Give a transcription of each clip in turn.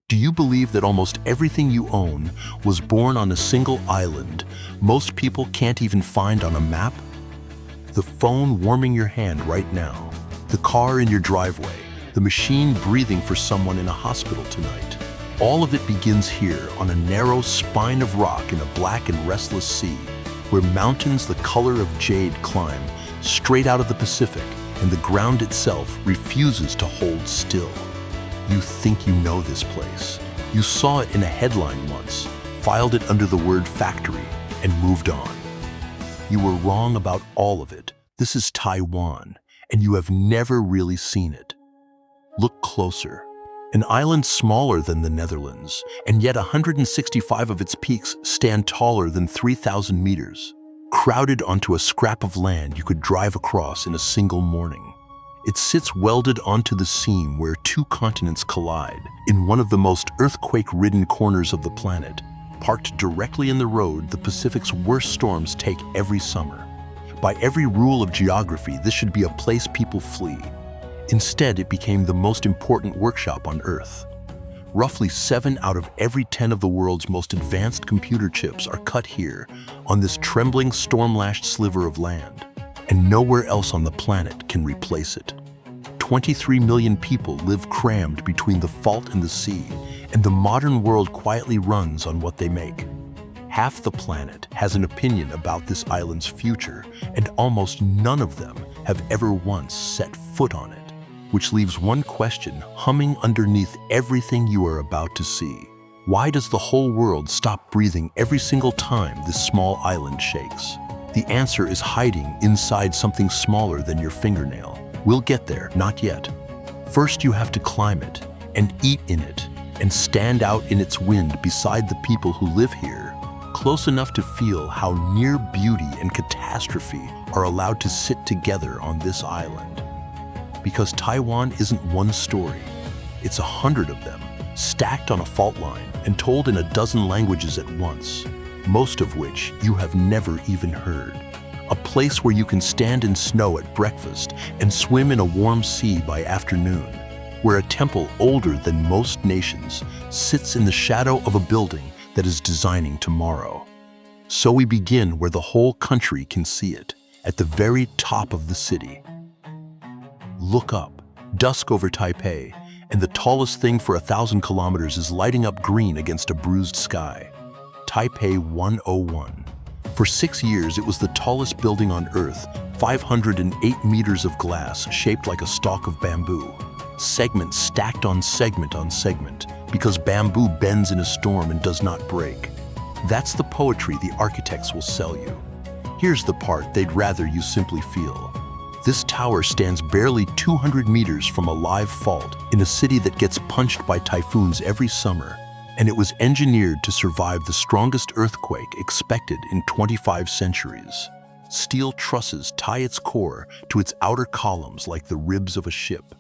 Do you believe that almost everything you own was born on a single island most people can't even find on a map? The phone warming your hand right now, the car in your driveway, the machine breathing for someone in a hospital tonight. All of it begins here on a narrow spine of rock in a black and restless sea, where mountains the color of jade climb straight out of the Pacific, and the ground itself refuses to hold still. You think you know this place. You saw it in a headline once, filed it under the word factory, and moved on. You were wrong about all of it. This is Taiwan, and you have never really seen it. Look closer. An island smaller than the Netherlands, and yet 165 of its peaks stand taller than 3,000 meters, crowded onto a scrap of land you could drive across in a single morning. It sits welded onto the seam where two continents collide, in one of the most earthquake-ridden corners of the planet. Parked directly in the road the Pacific's worst storms take every summer. By every rule of geography, this should be a place people flee. Instead, it became the most important workshop on Earth. Roughly 7 out of every 10 of the world's most advanced computer chips are cut here, on this trembling, storm-lashed sliver of land. And nowhere else on the planet can replace it. 23 million people live crammed between the fault and the sea, and the modern world quietly runs on what they make. Half the planet has an opinion about this island's future, and almost none of them have ever once set foot on it, which leaves one question humming underneath everything you are about to see. Why does the whole world stop breathing every single time this small island shakes? The answer is hiding inside something smaller than your fingernail. We'll get there, not yet. First, you have to climb it, and eat in it, and stand out in its wind beside the people who live here, close enough to feel how near beauty and catastrophe are allowed to sit together on this island. Because Taiwan isn't one story, it's 100 of them, stacked on a fault line and told in a dozen languages at once, most of which you have never even heard. A place where you can stand in snow at breakfast and swim in a warm sea by afternoon, where a temple older than most nations sits in the shadow of a building that is designing tomorrow. So we begin where the whole country can see it, at the very top of the city. Look up, dusk over Taipei, and the tallest thing for 1,000 kilometers is lighting up green against a bruised sky. Taipei 101. For 6 years, it was the tallest building on Earth, 508 meters of glass shaped like a stalk of bamboo. Segment stacked on segment, because bamboo bends in a storm and does not break. That's the poetry the architects will sell you. Here's the part they'd rather you simply feel. This tower stands barely 200 meters from a live fault in a city that gets punched by typhoons every summer, and it was engineered to survive the strongest earthquake expected in 25 centuries. Steel trusses tie its core to its outer columns like the ribs of a ship.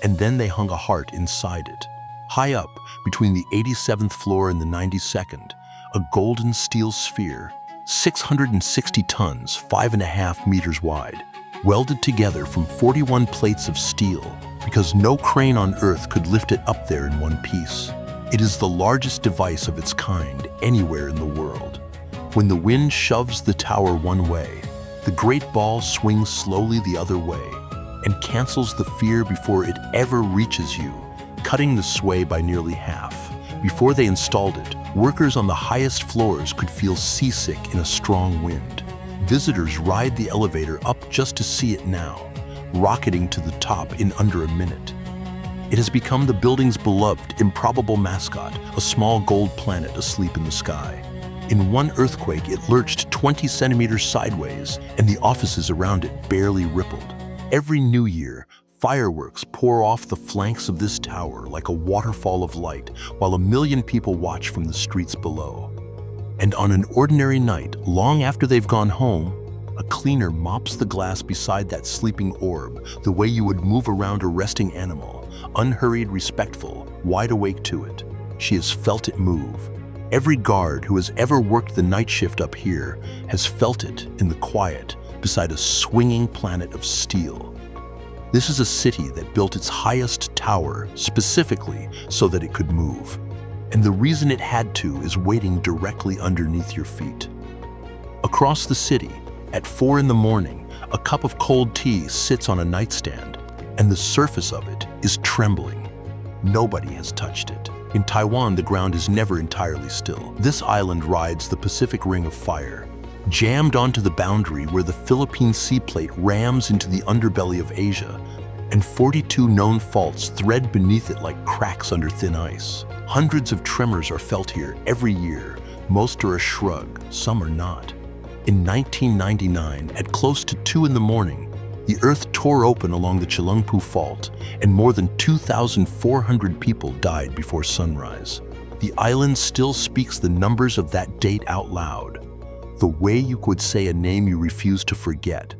And then they hung a heart inside it. High up, between the 87th floor and the 92nd, a golden steel sphere, 660 tons, 5.5 meters wide, welded together from 41 plates of steel, because no crane on Earth could lift it up there in one piece. It is the largest device of its kind anywhere in the world. When the wind shoves the tower one way, the great ball swings slowly the other way and cancels the fear before it ever reaches you, cutting the sway by nearly half. Before they installed it, workers on the highest floors could feel seasick in a strong wind. Visitors ride the elevator up just to see it now, rocketing to the top in under a minute. It has become the building's beloved, improbable mascot, a small gold planet asleep in the sky. In one earthquake, it lurched 20 centimeters sideways, and the offices around it barely rippled. Every New Year, fireworks pour off the flanks of this tower like a waterfall of light, while 1 million people watch from the streets below. And on an ordinary night, long after they've gone home, a cleaner mops the glass beside that sleeping orb the way you would move around a resting animal, unhurried, respectful, wide awake to it. She has felt it move. Every guard who has ever worked the night shift up here has felt it in the quiet beside a swinging planet of steel. This is a city that built its highest tower specifically so that it could move. And the reason it had to is waiting directly underneath your feet. Across the city, at 4 in the morning, a cup of cold tea sits on a nightstand, and the surface of it is trembling. Nobody has touched it. In Taiwan, the ground is never entirely still. This island rides the Pacific Ring of Fire, jammed onto the boundary where the Philippine Sea Plate rams into the underbelly of Asia, and 42 known faults thread beneath it like cracks under thin ice. Hundreds of tremors are felt here every year. Most are a shrug, some are not. In 1999, at close to 2 in the morning, the earth tore open along the Chilungpu Fault, and more than 2,400 people died before sunrise. The island still speaks the numbers of that date out loud, the way you could say a name you refuse to forget.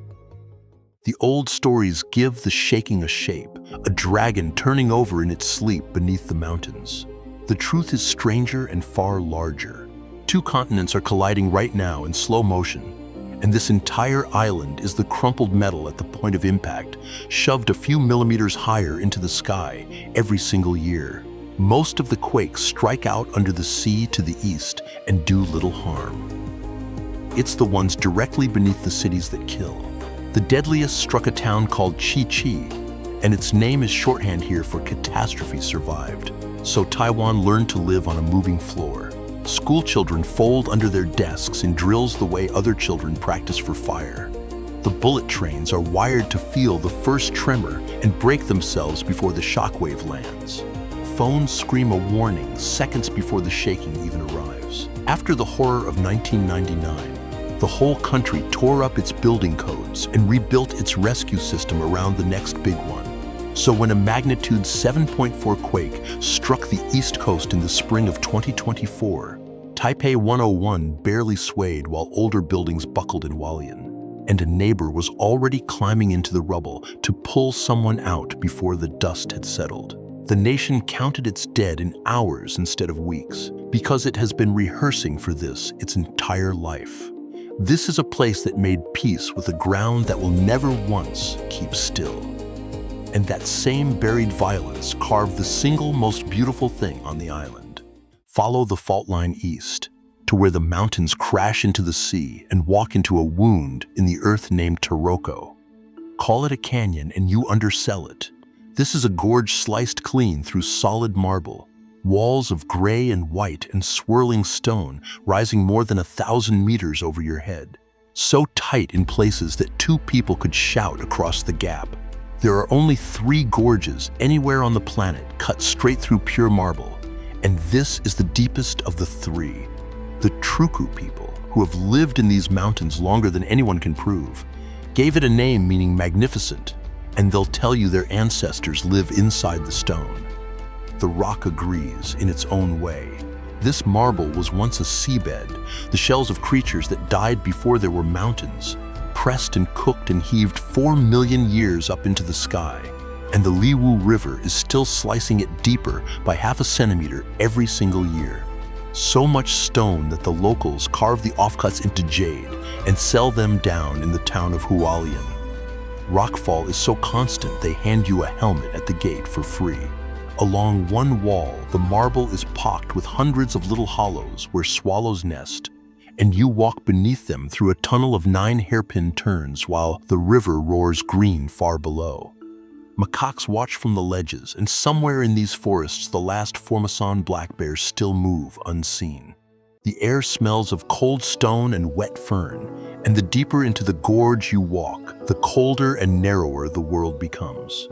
The old stories give the shaking a shape, a dragon turning over in its sleep beneath the mountains. The truth is stranger and far larger. 2 continents are colliding right now in slow motion, and this entire island is the crumpled metal at the point of impact, shoved a few millimeters higher into the sky every single year. Most of the quakes strike out under the sea to the east and do little harm. It's the ones directly beneath the cities that kill. The deadliest struck a town called Chi, and its name is shorthand here for catastrophe survived. So Taiwan learned to live on a moving floor. School children fold under their desks in drills the way other children practice for fire. The bullet trains are wired to feel the first tremor and break themselves before the shockwave lands. Phones scream a warning seconds before the shaking even arrives. After the horror of 1999, the whole country tore up its building codes and rebuilt its rescue system around the next big one. So when a magnitude 7.4 quake struck the East Coast in the spring of 2024, Taipei 101 barely swayed while older buildings buckled in Hualien, and a neighbor was already climbing into the rubble to pull someone out before the dust had settled. The nation counted its dead in hours instead of weeks, because it has been rehearsing for this its entire life. This is a place that made peace with a ground that will never once keep still. And that same buried violence carved the single most beautiful thing on the island. Follow the fault line east to where the mountains crash into the sea and walk into a wound in the earth named Taroko. Call it a canyon and you undersell it. This is a gorge sliced clean through solid marble, walls of gray and white and swirling stone rising more than 1,000 meters over your head. So tight in places that 2 people could shout across the gap. There are only 3 gorges anywhere on the planet cut straight through pure marble, and this is the deepest of the 3. The Truku people, who have lived in these mountains longer than anyone can prove, gave it a name meaning magnificent, and they'll tell you their ancestors live inside the stone. The rock agrees in its own way. This marble was once a seabed, the shells of creatures that died before there were mountains, pressed and cooked and heaved 4 million years up into the sky, and the Liwu River is still slicing it deeper by half a centimeter every single year. So much stone that the locals carve the offcuts into jade and sell them down in the town of Hualien. Rockfall is so constant they hand you a helmet at the gate for free. Along one wall, the marble is pocked with hundreds of little hollows where swallows nest, and you walk beneath them through a tunnel of 9 hairpin turns while the river roars green far below. Macaques watch from the ledges, and somewhere in these forests the last Formosan black bears still move unseen. The air smells of cold stone and wet fern, and the deeper into the gorge you walk, the colder and narrower the world becomes.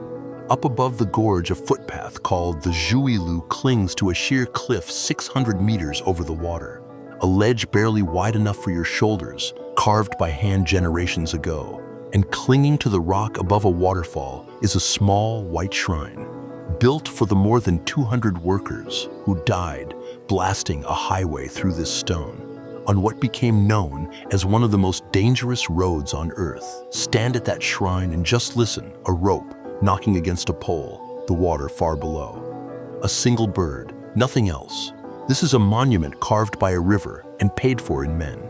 Up above the gorge, a footpath called the Zhuilu clings to a sheer cliff 600 meters over the water. A ledge barely wide enough for your shoulders, carved by hand generations ago, and clinging to the rock above a waterfall is a small white shrine, built for the more than 200 workers who died blasting a highway through this stone, on what became known as one of the most dangerous roads on Earth. Stand at that shrine and just listen, a rope knocking against a pole, the water far below. A single bird, nothing else. This is a monument carved by a river and paid for in men.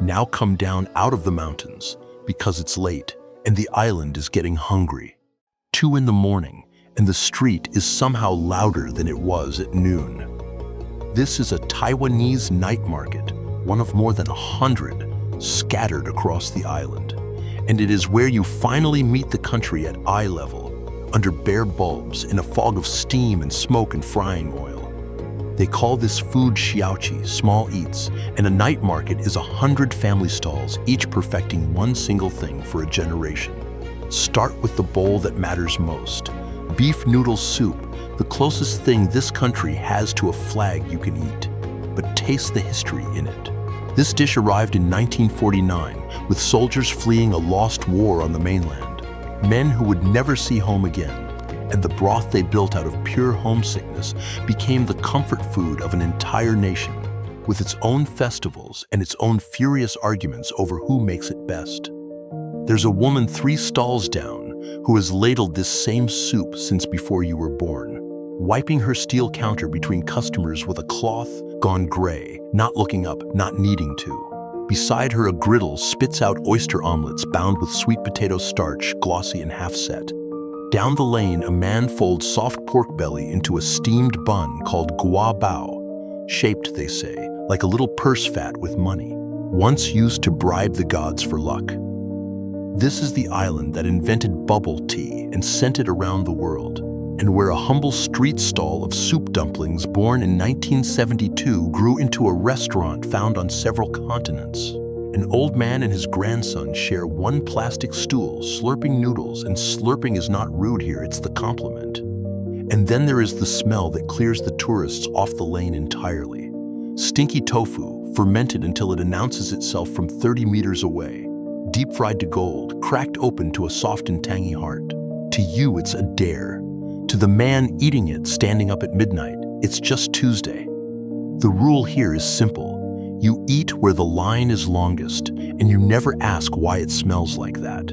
Now come down out of the mountains, because it's late and the island is getting hungry. 2 in the morning, and the street is somehow louder than it was at noon. This is a Taiwanese night market, one of more than 100 scattered across the island. And it is where you finally meet the country at eye level, under bare bulbs, in a fog of steam and smoke and frying oil. They call this food xiaoqi, small eats, and a night market is 100 family stalls, each perfecting one single thing for a generation. Start with the bowl that matters most. Beef noodle soup, the closest thing this country has to a flag you can eat. But taste the history in it. This dish arrived in 1949, with soldiers fleeing a lost war on the mainland. Men who would never see home again. And the broth they built out of pure homesickness became the comfort food of an entire nation, with its own festivals and its own furious arguments over who makes it best. There's a woman 3 stalls down who has ladled this same soup since before you were born, wiping her steel counter between customers with a cloth gone gray, not looking up, not needing to. Beside her, a griddle spits out oyster omelets bound with sweet potato starch, glossy and half-set. Down the lane, a man folds soft pork belly into a steamed bun called gua bao, shaped, they say, like a little purse fat with money, once used to bribe the gods for luck. This is the island that invented bubble tea and sent it around the world, and where a humble street stall of soup dumplings born in 1972 grew into a restaurant found on several continents. An old man and his grandson share one plastic stool, slurping noodles, and slurping is not rude here, it's the compliment. And then there is the smell that clears the tourists off the lane entirely. Stinky tofu, fermented until it announces itself from 30 meters away. Deep fried to gold, cracked open to a soft and tangy heart. To you, it's a dare. To the man eating it standing up at midnight, it's just Tuesday. The rule here is simple. You eat where the line is longest, and you never ask why it smells like that.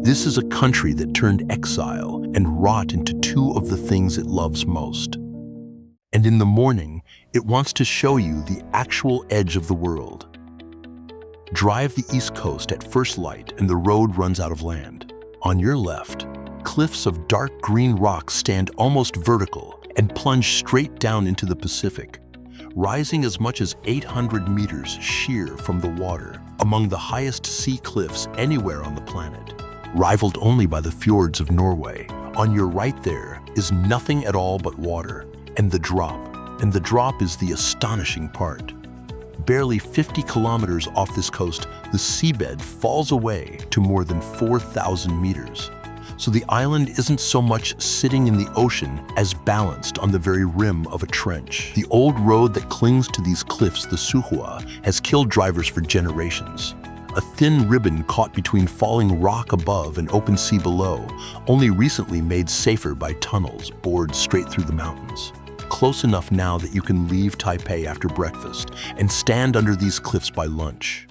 This is a country that turned exile and rot into 2 of the things it loves most. And in the morning, it wants to show you the actual edge of the world. Drive the East Coast at first light and the road runs out of land. On your left, cliffs of dark green rock stand almost vertical and plunge straight down into the Pacific, rising as much as 800 meters sheer from the water, among the highest sea cliffs anywhere on the planet, rivaled only by the fjords of Norway. On your right there is nothing at all but water, and the drop is the astonishing part. Barely 50 kilometers off this coast, the seabed falls away to more than 4,000 meters. So the island isn't so much sitting in the ocean as balanced on the very rim of a trench. The old road that clings to these cliffs, the Suhua, has killed drivers for generations. A thin ribbon caught between falling rock above and open sea below, only recently made safer by tunnels bored straight through the mountains. Close enough now that you can leave Taipei after breakfast and stand under these cliffs by lunch.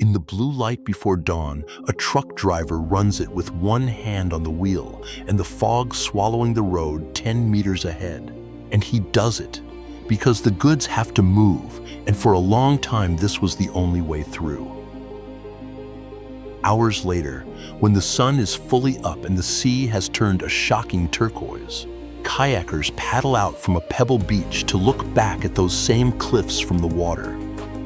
In the blue light before dawn, a truck driver runs it with one hand on the wheel and the fog swallowing the road 10 meters ahead. And he does it because the goods have to move, and for a long time this was the only way through. Hours later, when the sun is fully up and the sea has turned a shocking turquoise, kayakers paddle out from a pebble beach to look back at those same cliffs from the water.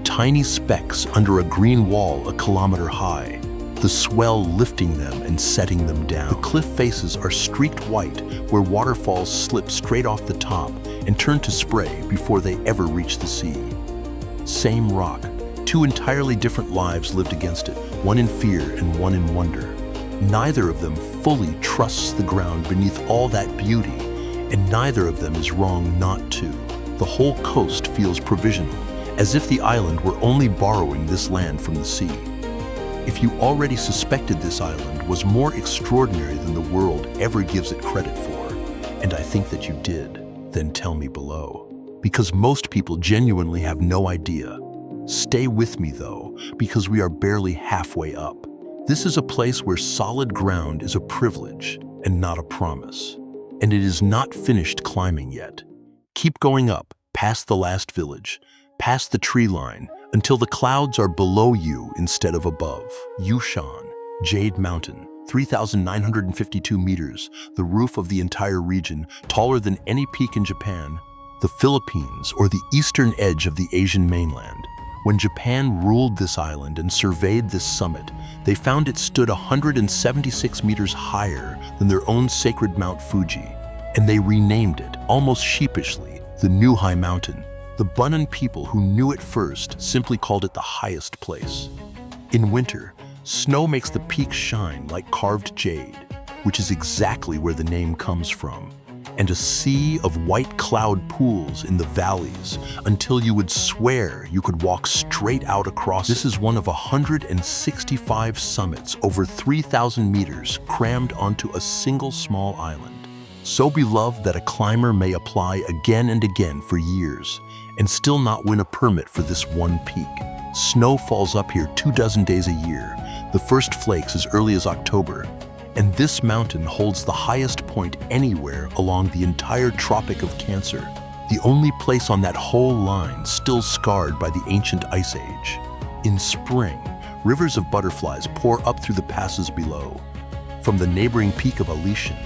Tiny specks under a green wall a kilometer high, the swell lifting them and setting them down. The cliff faces are streaked white, where waterfalls slip straight off the top and turn to spray before they ever reach the sea. Same rock, 2 entirely different lives lived against it, one in fear and one in wonder. Neither of them fully trusts the ground beneath all that beauty, and neither of them is wrong not to. The whole coast feels provisional, as if the island were only borrowing this land from the sea. If you already suspected this island was more extraordinary than the world ever gives it credit for, and I think that you did, then tell me below. Because most people genuinely have no idea. Stay with me though, because we are barely halfway up. This is a place where solid ground is a privilege and not a promise. And it is not finished climbing yet. Keep going up, past the last village, past the tree line, until the clouds are below you instead of above. Yushan, Jade Mountain, 3,952 meters, the roof of the entire region, taller than any peak in Japan, the Philippines, or the eastern edge of the Asian mainland. When Japan ruled this island and surveyed this summit, they found it stood 176 meters higher than their own sacred Mount Fuji, and they renamed it, almost sheepishly, the New High Mountain. The Bunun people who knew it first simply called it the highest place. In winter, snow makes the peak shine like carved jade, which is exactly where the name comes from, and a sea of white cloud pools in the valleys until you would swear you could walk straight out across. This is one of 165 summits over 3,000 meters crammed onto a single small island, so beloved that a climber may apply again and again for years and still not win a permit for this one peak. Snow falls up here 24 days a year, the first flakes as early as October, and this mountain holds the highest point anywhere along the entire Tropic of Cancer, the only place on that whole line still scarred by the ancient Ice Age. In spring, rivers of butterflies pour up through the passes below. From the neighboring peak of Alishan,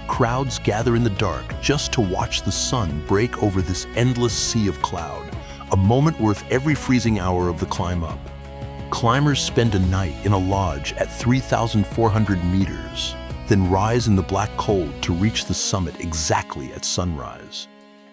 crowds gather in the dark just to watch the sun break over this endless sea of cloud, a moment worth every freezing hour of the climb up. Climbers spend a night in a lodge at 3,400 meters, then rise in the black cold to reach the summit exactly at sunrise.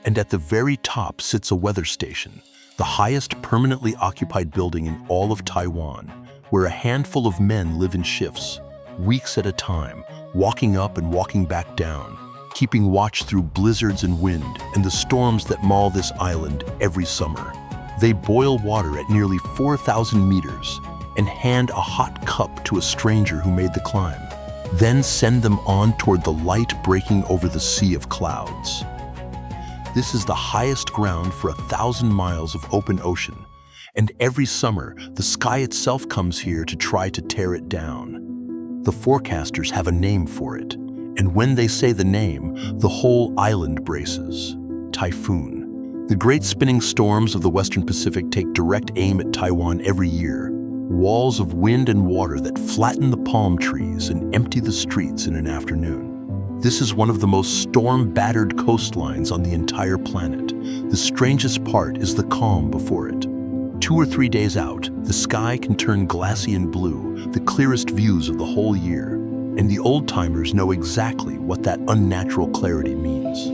And at the very top sits a weather station, the highest permanently occupied building in all of Taiwan, where a handful of men live in shifts, weeks at a time, walking up and walking back down, keeping watch through blizzards and wind and the storms that maul this island every summer. They boil water at nearly 4,000 meters and hand a hot cup to a stranger who made the climb, then send them on toward the light breaking over the sea of clouds. This is the highest ground for 1,000 miles of open ocean, and every summer the sky itself comes here to try to tear it down. The forecasters have a name for it, and when they say the name, the whole island braces. Typhoon. The great spinning storms of the Western Pacific take direct aim at Taiwan every year, walls of wind and water that flatten the palm trees and empty the streets in an afternoon. This is one of the most storm-battered coastlines on the entire planet. The strangest part is the calm before it. 2 or 3 days out, the sky can turn glassy and blue, the clearest views of the whole year, and the old-timers know exactly what that unnatural clarity means.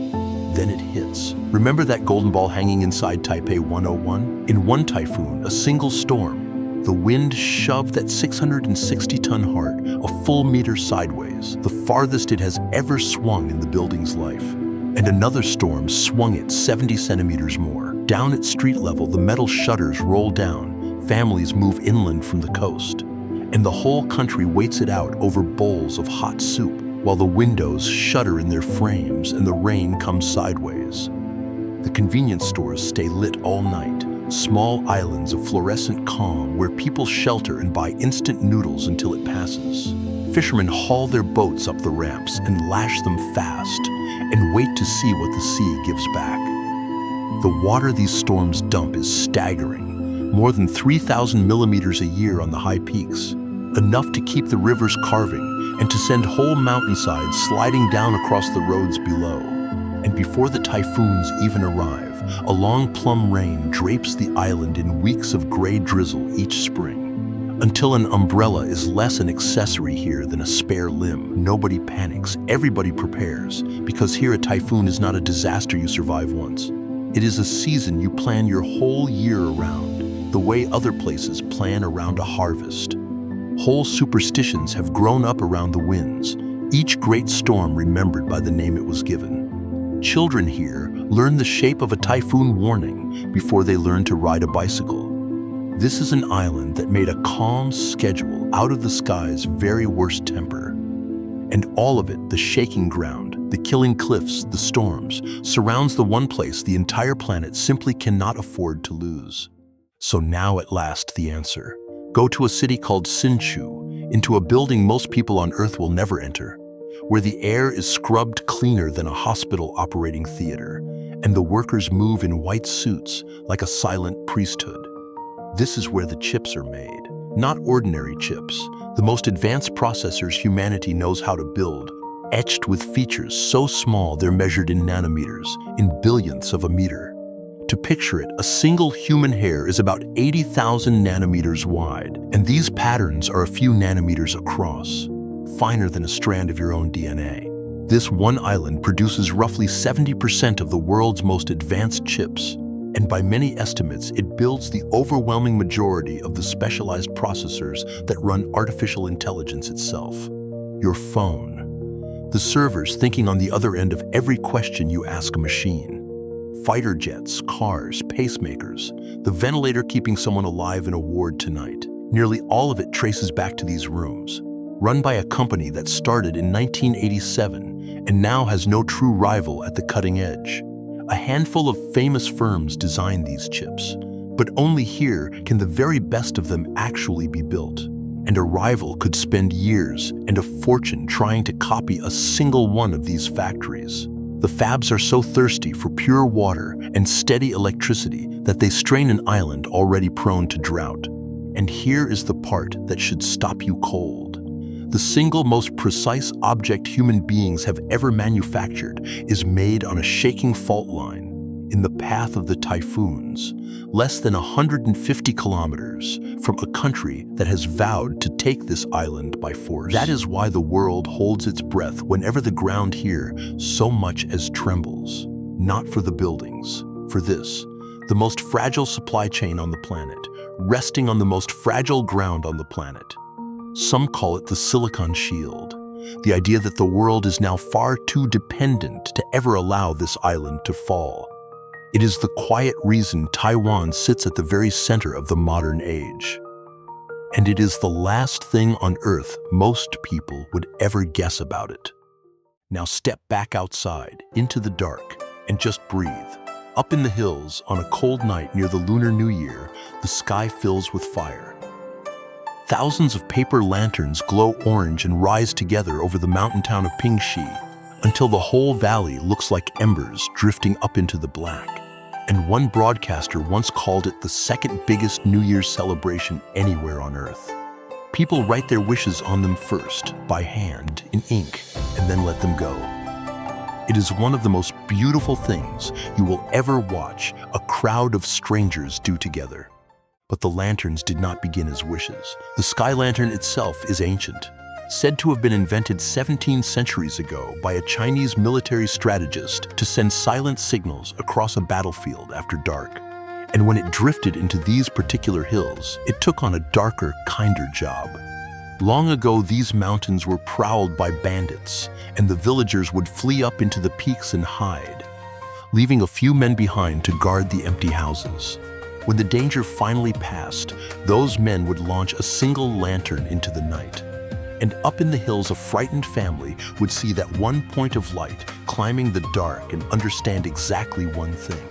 Then it hits. Remember that golden ball hanging inside Taipei 101? In one typhoon, a single storm, the wind shoved that 660-ton heart a full meter sideways, the farthest it has ever swung in the building's life. And another storm swung it 70 centimeters more. Down at street level, the metal shutters roll down, families move inland from the coast, and the whole country waits it out over bowls of hot soup, while the windows shudder in their frames and the rain comes sideways. The convenience stores stay lit all night, small islands of fluorescent calm where people shelter and buy instant noodles until it passes. Fishermen haul their boats up the ramps and lash them fast and wait to see what the sea gives back. The water these storms dump is staggering, more than 3,000 millimeters a year on the high peaks, enough to keep the rivers carving and to send whole mountainsides sliding down across the roads below. And before the typhoons even arrive, a long plum rain drapes the island in weeks of gray drizzle each spring, until an umbrella is less an accessory here than a spare limb. Nobody panics, everybody prepares, because here a typhoon is not a disaster you survive once. It is a season you plan your whole year around, the way other places plan around a harvest. Whole superstitions have grown up around the winds, each great storm remembered by the name it was given. Children here learn the shape of a typhoon warning before they learn to ride a bicycle. This is an island that made a calm schedule out of the sky's very worst temper. And all of it, the shaking ground, the killing cliffs, the storms, surrounds the one place the entire planet simply cannot afford to lose. So now at last the answer. Go to a city called Hsinchu, into a building most people on Earth will never enter, where the air is scrubbed cleaner than a hospital operating theater, and the workers move in white suits like a silent priesthood. This is where the chips are made. Not ordinary chips, the most advanced processors humanity knows how to build, etched with features so small they're measured in nanometers, in billionths of a meter. To picture it, a single human hair is about 80,000 nanometers wide, and these patterns are a few nanometers across, finer than a strand of your own DNA. This one island produces roughly 70% of the world's most advanced chips, and by many estimates, it builds the overwhelming majority of the specialized processors that run artificial intelligence itself. Your phone. The servers thinking on the other end of every question you ask a machine. Fighter jets, cars, pacemakers, the ventilator keeping someone alive in a ward tonight. Nearly all of it traces back to these rooms, run by a company that started in 1987 and now has no true rival at the cutting edge. A handful of famous firms design these chips, but only here can the very best of them actually be built. And a rival could spend years and a fortune trying to copy a single one of these factories. The fabs are so thirsty for pure water and steady electricity that they strain an island already prone to drought. And here is the part that should stop you cold. The single most precise object human beings have ever manufactured is made on a shaking fault line in the path of the typhoons, less than 150 kilometers from a country that has vowed to take this island by force. That is why the world holds its breath whenever the ground here so much as trembles. Not for the buildings, for this, the most fragile supply chain on the planet, resting on the most fragile ground on the planet. Some call it the Silicon Shield, the idea that the world is now far too dependent to ever allow this island to fall. It is the quiet reason Taiwan sits at the very center of the modern age. And it is the last thing on Earth most people would ever guess about it. Now step back outside, into the dark, and just breathe. Up in the hills, on a cold night near the Lunar New Year, the sky fills with fire. Thousands of paper lanterns glow orange and rise together over the mountain town of Pingxi, until the whole valley looks like embers drifting up into the black. And one broadcaster once called it the second biggest New Year's celebration anywhere on Earth. People write their wishes on them first, by hand, in ink, and then let them go. It is one of the most beautiful things you will ever watch a crowd of strangers do together. But the lanterns did not begin as wishes. The sky lantern itself is ancient, said to have been invented 17 centuries ago by a Chinese military strategist to send silent signals across a battlefield after dark. And when it drifted into these particular hills, it took on a darker, kinder job. Long ago, these mountains were prowled by bandits, and the villagers would flee up into the peaks and hide, leaving a few men behind to guard the empty houses. When the danger finally passed, those men would launch a single lantern into the night. And up in the hills, a frightened family would see that one point of light climbing the dark and understand exactly one thing.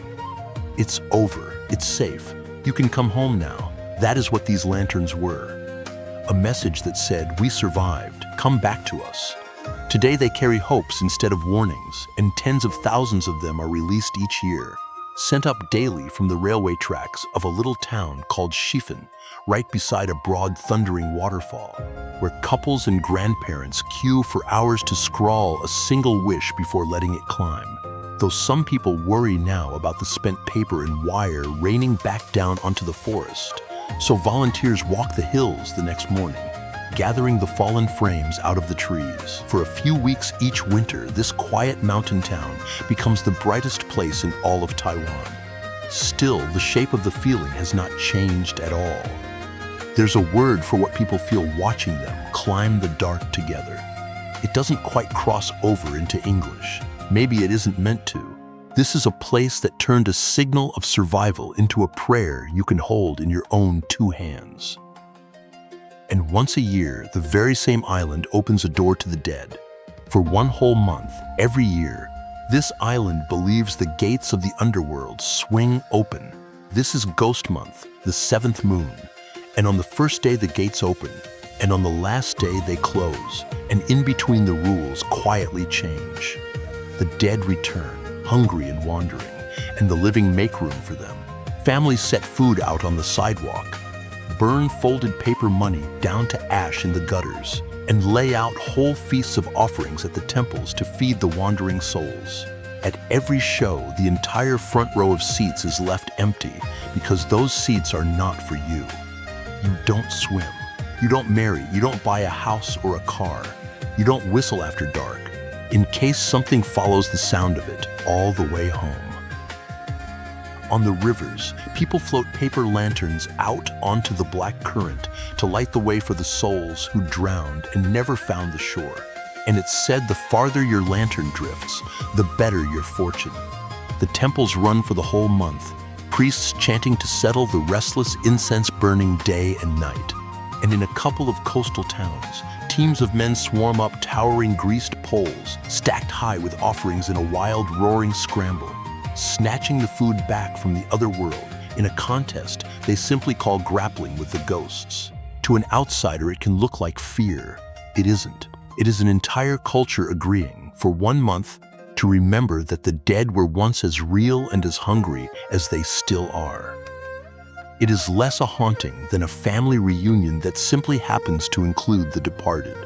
It's over. It's safe. You can come home now. That is what these lanterns were. A message that said, we survived. Come back to us. Today they carry hopes instead of warnings, and tens of thousands of them are released each year, sent up daily from the railway tracks of a little town called Shifen, right beside a broad thundering waterfall, where couples and grandparents queue for hours to scrawl a single wish before letting it climb. Though some people worry now about the spent paper and wire raining back down onto the forest, so volunteers walk the hills the next morning, gathering the fallen frames out of the trees. For a few weeks each winter, this quiet mountain town becomes the brightest place in all of Taiwan. Still, the shape of the feeling has not changed at all. There's a word for what people feel watching them climb the dark together. It doesn't quite cross over into English. Maybe it isn't meant to. This is a place that turned a signal of survival into a prayer you can hold in your own two hands. And once a year, the very same island opens a door to the dead. For one whole month, every year, this island believes the gates of the underworld swing open. This is Ghost Month, the 7th moon. And on the first day the gates open, and on the last day they close, and in between the rules quietly change. The dead return, hungry and wandering, and the living make room for them. Families set food out on the sidewalk. burn folded paper money down to ash in the gutters, and lay out whole feasts of offerings at the temples to feed the wandering souls. At every show, the entire front row of seats is left empty because those seats are not for you. You don't swim. You don't marry. You don't buy a house or a car. You don't whistle after dark, in case something follows the sound of it all the way home. On the rivers, people float paper lanterns out onto the black current to light the way for the souls who drowned and never found the shore. And it's said the farther your lantern drifts, the better your fortune. The temples run for the whole month, priests chanting to settle the restless incense burning day and night. And in a couple of coastal towns, teams of men swarm up towering greased poles, stacked high with offerings in a wild, roaring scramble, snatching the food back from the other world in a contest they simply call grappling with the ghosts. To an outsider, it can look like fear. It isn't. It is an entire culture agreeing, for 1 month, to remember that the dead were once as real and as hungry as they still are. It is less a haunting than a family reunion that simply happens to include the departed.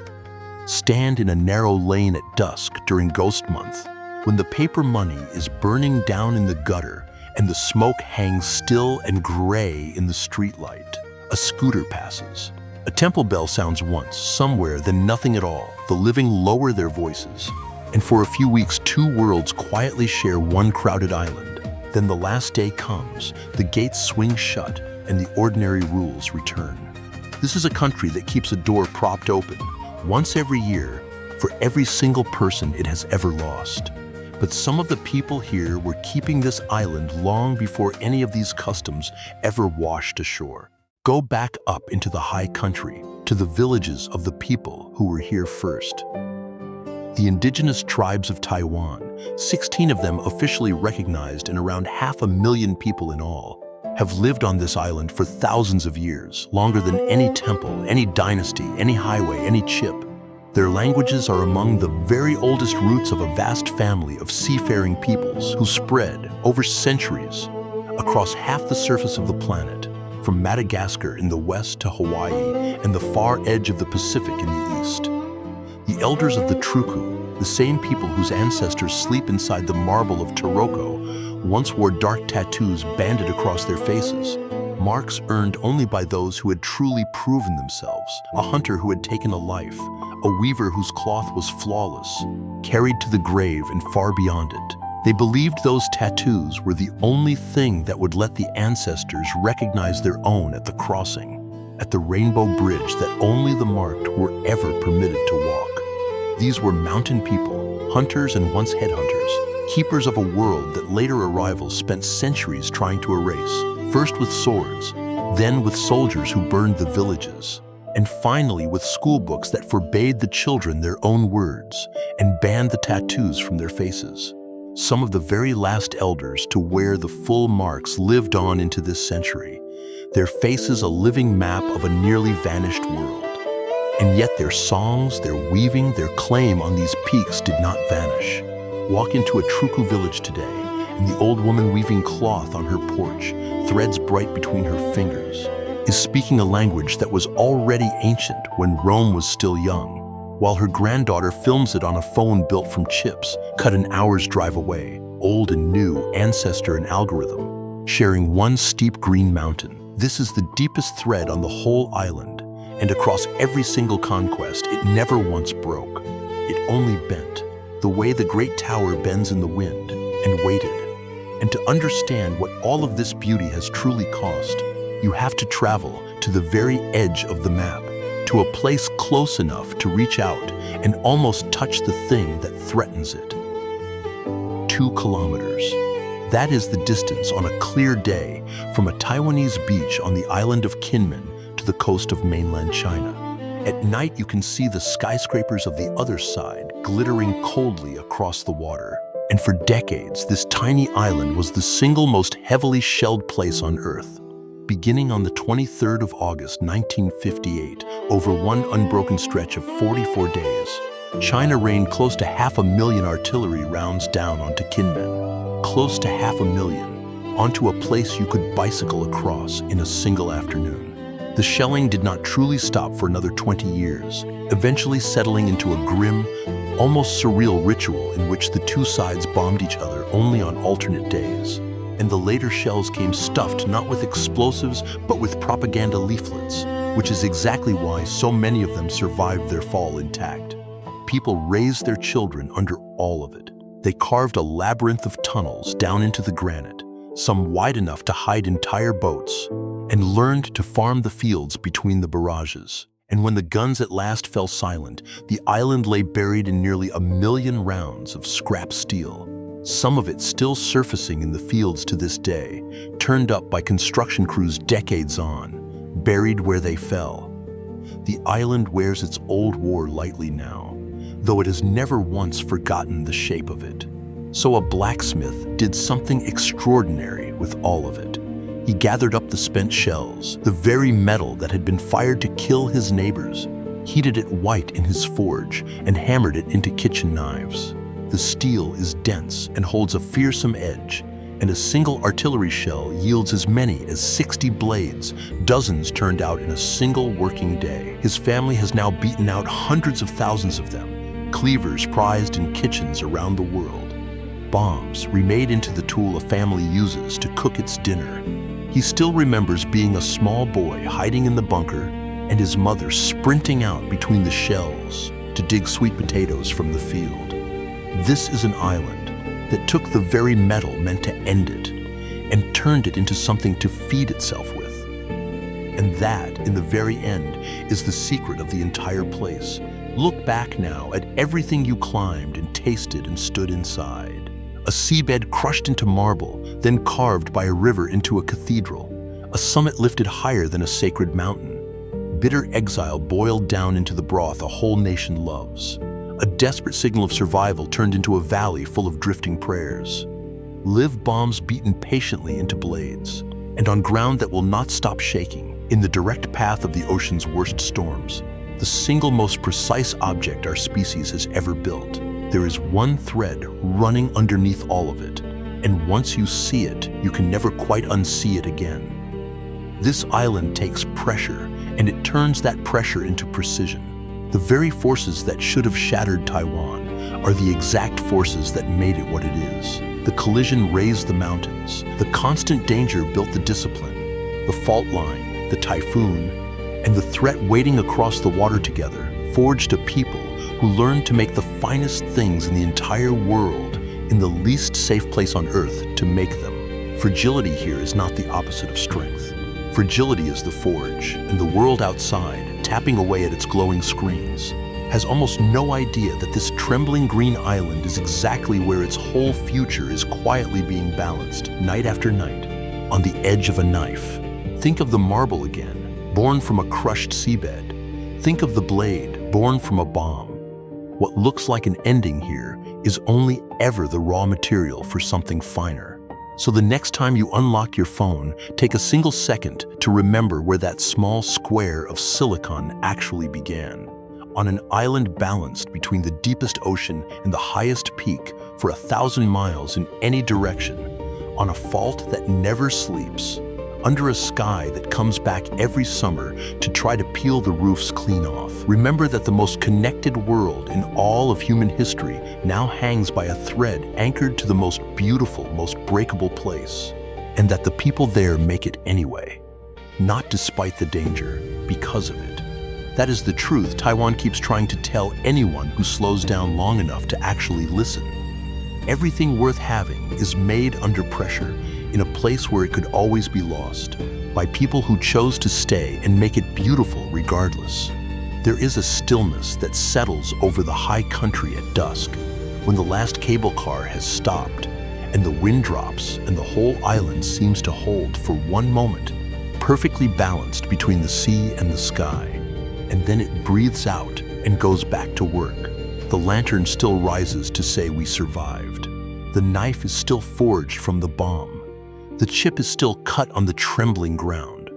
Stand in a narrow lane at dusk during Ghost Month, when the paper money is burning down in the gutter and the smoke hangs still and gray in the streetlight. A scooter passes. A temple bell sounds once, somewhere, then nothing at all. The living lower their voices. And for a few weeks, 2 worlds quietly share one crowded island. Then the last day comes, the gates swing shut, and the ordinary rules return. This is a country that keeps a door propped open, once every year, for every single person it has ever lost. But some of the people here were keeping this island long before any of these customs ever washed ashore. Go back up into the high country, to the villages of the people who were here first. The indigenous tribes of Taiwan, 16 of them officially recognized and around 500,000 people in all, have lived on this island for thousands of years, longer than any temple, any dynasty, any highway, any chip. Their languages are among the very oldest roots of a vast family of seafaring peoples who spread over centuries across half the surface of the planet, from Madagascar in the west to Hawaii and the far edge of the Pacific in the east. The elders of the Truku, the same people whose ancestors sleep inside the marble of Taroko, once wore dark tattoos banded across their faces, marks earned only by those who had truly proven themselves, a hunter who had taken a life, a weaver whose cloth was flawless, carried to the grave and far beyond it. They believed those tattoos were the only thing that would let the ancestors recognize their own at the crossing, at the rainbow bridge that only the marked were ever permitted to walk. These were mountain people, hunters and once headhunters, keepers of a world that later arrivals spent centuries trying to erase, first with swords, then with soldiers who burned the villages, and finally with school books that forbade the children their own words and banned the tattoos from their faces. Some of the very last elders to wear the full marks lived on into this century, their faces a living map of a nearly vanished world. And yet their songs, their weaving, their claim on these peaks did not vanish. Walk into a Truku village today, and the old woman weaving cloth on her porch, threads bright between her fingers, is speaking a language that was already ancient when Rome was still young, while her granddaughter films it on a phone built from chips, cut an hour's drive away, old and new, ancestor and algorithm, sharing one steep green mountain. This is the deepest thread on the whole island, and across every single conquest, it never once broke. It only bent, the way the great tower bends in the wind, and waited. And to understand what all of this beauty has truly cost, you have to travel to the very edge of the map, to a place close enough to reach out and almost touch the thing that threatens it. 2 kilometers. That is the distance on a clear day from a Taiwanese beach on the island of Kinmen to the coast of mainland China. At night, you can see the skyscrapers of the other side glittering coldly across the water. And for decades, this tiny island was the single most heavily shelled place on Earth. Beginning on the 23rd of August 1958, over one unbroken stretch of 44 days, China rained close to 500,000 artillery rounds down onto Kinmen, close to 500,000, onto a place you could bicycle across in a single afternoon. The shelling did not truly stop for another 20 years, eventually settling into a grim, almost surreal ritual in which the two sides bombed each other only on alternate days. And the later shells came stuffed not with explosives, but with propaganda leaflets, which is exactly why so many of them survived their fall intact. People raised their children under all of it. They carved a labyrinth of tunnels down into the granite, some wide enough to hide entire boats, and learned to farm the fields between the barrages. And when the guns at last fell silent, the island lay buried in nearly 1 million rounds of scrap steel, some of it still surfacing in the fields to this day, turned up by construction crews decades on, buried where they fell. The island wears its old war lightly now, though it has never once forgotten the shape of it. So a blacksmith did something extraordinary with all of it. He gathered up the spent shells, the very metal that had been fired to kill his neighbors, heated it white in his forge, and hammered it into kitchen knives. The steel is dense and holds a fearsome edge, and a single artillery shell yields as many as 60 blades, dozens turned out in a single working day. His family has now beaten out hundreds of thousands of them, cleavers prized in kitchens around the world. Bombs remade into the tool a family uses to cook its dinner. He still remembers being a small boy hiding in the bunker and his mother sprinting out between the shells to dig sweet potatoes from the field. This is an island that took the very metal meant to end it and turned it into something to feed itself with. And that, in the very end, is the secret of the entire place. Look back now at everything you climbed and tasted and stood inside. A seabed crushed into marble, then carved by a river into a cathedral. A summit lifted higher than a sacred mountain. Bitter exile boiled down into the broth a whole nation loves. A desperate signal of survival turned into a valley full of drifting prayers. Live bombs beaten patiently into blades, and on ground that will not stop shaking, in the direct path of the ocean's worst storms. The single most precise object our species has ever built. There is one thread running underneath all of it, and once you see it, you can never quite unsee it again. This island takes pressure, and it turns that pressure into precision. The very forces that should have shattered Taiwan are the exact forces that made it what it is. The collision raised the mountains. The constant danger built the discipline. The fault line, the typhoon, and the threat waiting across the water together forged a people who learned to make the finest things in the entire world in the least safe place on earth to make them. Fragility here is not the opposite of strength. Fragility is the forge, and the world outside, tapping away at its glowing screens, has almost no idea that this trembling green island is exactly where its whole future is quietly being balanced, night after night, on the edge of a knife. Think of the marble again, born from a crushed seabed. Think of the blade, born from a bomb. What looks like an ending here is only ever the raw material for something finer. So the next time you unlock your phone, take a single second to remember where that small square of silicon actually began. On an island balanced between the deepest ocean and the highest peak for 1,000 miles in any direction, on a fault that never sleeps, under a sky that comes back every summer to try to peel the roofs clean off. Remember that the most connected world in all of human history now hangs by a thread anchored to the most beautiful, most breakable place, and that the people there make it anyway, not despite the danger, because of it. That is the truth Taiwan keeps trying to tell anyone who slows down long enough to actually listen. Everything worth having is made under pressure, in a place where it could always be lost, by people who chose to stay and make it beautiful regardless. There is a stillness that settles over the high country at dusk, when the last cable car has stopped, and the wind drops and the whole island seems to hold for one moment, perfectly balanced between the sea and the sky, and then it breathes out and goes back to work. The lantern still rises to say we survived. The knife is still forged from the bomb. The chip is still cut on the trembling ground.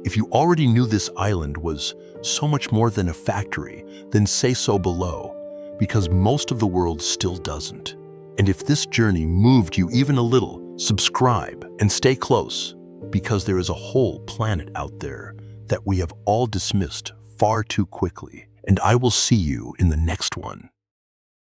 If you already knew this island was so much more than a factory, then say so below, because most of the world still doesn't. And if this journey moved you even a little, subscribe and stay close, because there is a whole planet out there that that we have all dismissed far too quickly. And I will see you in the next one.